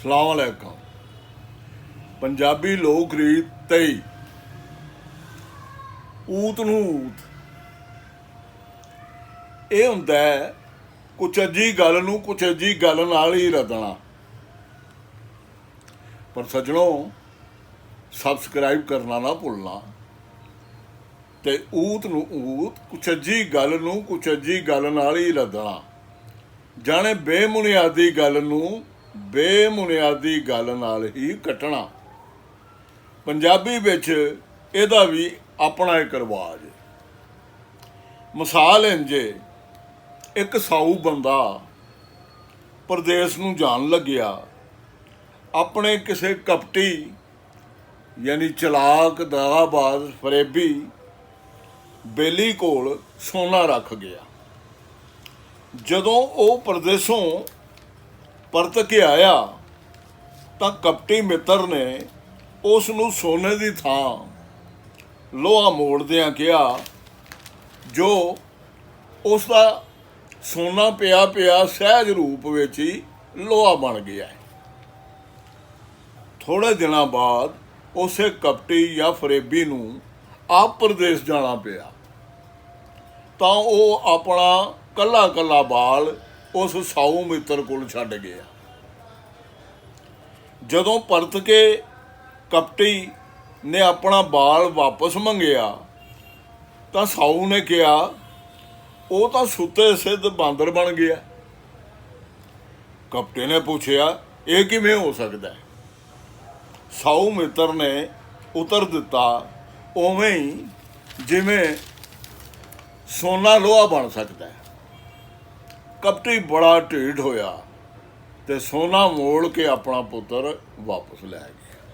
ਸਲਾਮ ਅਲੈਕਮ। ਪੰਜਾਬੀ ਲੋਕ ਰੀਤ 23 ਊਤ ਨੂੰ ਊਤ। ਇਹ ਹੁੰਦਾ ਹੈ ਕੁਚੱਜੀ ਗੱਲ ਨੂੰ ਕੁਚੱਜੀ ਗੱਲ ਨਾਲ ਹੀ ਰੱਦਣਾ। ਪਰ ਸੱਜਣੋ, ਸਬਸਕ੍ਰਾਈਬ ਕਰਨਾ ਨਾ ਭੁੱਲਣਾ। ਤੇ ਊਤ ਨੂੰ ਊਤ, ਕੁਚੱਜੀ ਗੱਲ ਨੂੰ ਕੁਚੱਜੀ ਗੱਲ ਨਾਲ ਹੀ ਰੱਦਣਾ। ਜਾਣੇ ਬੇਬੁਨਿਆਦੀ ਗੱਲ ਨੂੰ ਬੇਬੁਨਿਆਦੀ ਗੱਲ ਨਾਲ ਹੀ ਕੱਟਣਾ। ਪੰਜਾਬੀ ਵਿੱਚ ਇਹਦਾ ਵੀ ਆਪਣਾ ਇੱਕ ਰਿਵਾਜ ਹੈ। ਮਿਸਾਲ ਇੰਜੇ, ਇੱਕ ਸਾਊ ਬੰਦਾ ਪ੍ਰਦੇਸ਼ ਨੂੰ ਜਾਣ ਲੱਗਿਆ। ਆਪਣੇ ਕਿਸੇ ਕਪਟੀ ਯਾਨੀ ਚਲਾਕ ਦਗਾਬਾਜ਼ ਫਰੇਬੀ ਬੇਲੀ ਕੋਲ ਸੋਨਾ ਰੱਖ ਗਿਆ। ਜਦੋਂ ਉਹ ਪ੍ਰਦੇਸ਼ੋਂ ਪਰਤ ਕੇ ਆਇਆ ਤਾਂ ਕਪਟੀ ਮਿੱਤਰ ਨੇ ਉਸ ਨੂੰ ਸੋਨੇ ਦੀ ਥਾਂ ਲੋਹਾ ਮੋੜਦਿਆਂ ਕਿਹਾ, ਜੋ ਉਸ ਦਾ ਸੋਨਾ ਪਿਆ ਪਿਆ ਸਹਿਜ ਰੂਪ ਵਿੱਚ ਹੀ ਲੋਹਾ ਬਣ ਗਿਆ ਹੈ। ਥੋੜ੍ਹੇ ਦਿਨਾਂ ਬਾਅਦ ਉਸੇ ਕਪਟੀ ਜਾਂ ਫਰੇਬੀ ਨੂੰ ਆਪ ਪ੍ਰਦੇਸ਼ ਜਾਣਾ ਪਿਆ ਤਾਂ ਉਹ ਆਪਣਾ ਕੱਲਾ ਕੱਲਾ ਬਾਲ ਉਸ ਸਾਊ ਮਿੱਤਰ ਕੋਲ ਛੱਡ ਗਿਆ। ਜਦੋਂ ਪਰਤ ਕੇ ਕਪਟੀ ਨੇ ਆਪਣਾ ਬਾਲ ਵਾਪਸ ਮੰਗਿਆ ਤਾਂ ਸਾਊ ਨੇ ਕਿਹਾ, ਉਹ ਤਾਂ ਸੁੱਤੇ ਸਿੱਧ ਬਾਂਦਰ ਬਣ ਗਿਆ। ਕਪਟੀ ਨੇ ਪੁੱਛਿਆ, ਇਹ ਕਿਵੇਂ ਹੋ ਸਕਦਾ ਹੈ? ਸਾਊ ਮਿੱਤਰ ਨੇ ਉੱਤਰ ਦਿੱਤਾ, ਉਵੇਂ ਹੀ ਜਿਵੇਂ ਸੋਨਾ ਲੋਹਾ ਬਣ ਸਕਦਾ ਹੈ। ਕਪਟੀ ਬੜਾ ਢੀਠ ਹੋਇਆ ਤੇ ਸੋਨਾ ਮੋੜ ਕੇ ਆਪਣਾ ਪੁੱਤਰ ਵਾਪਸ ਲੈ ਗਿਆ।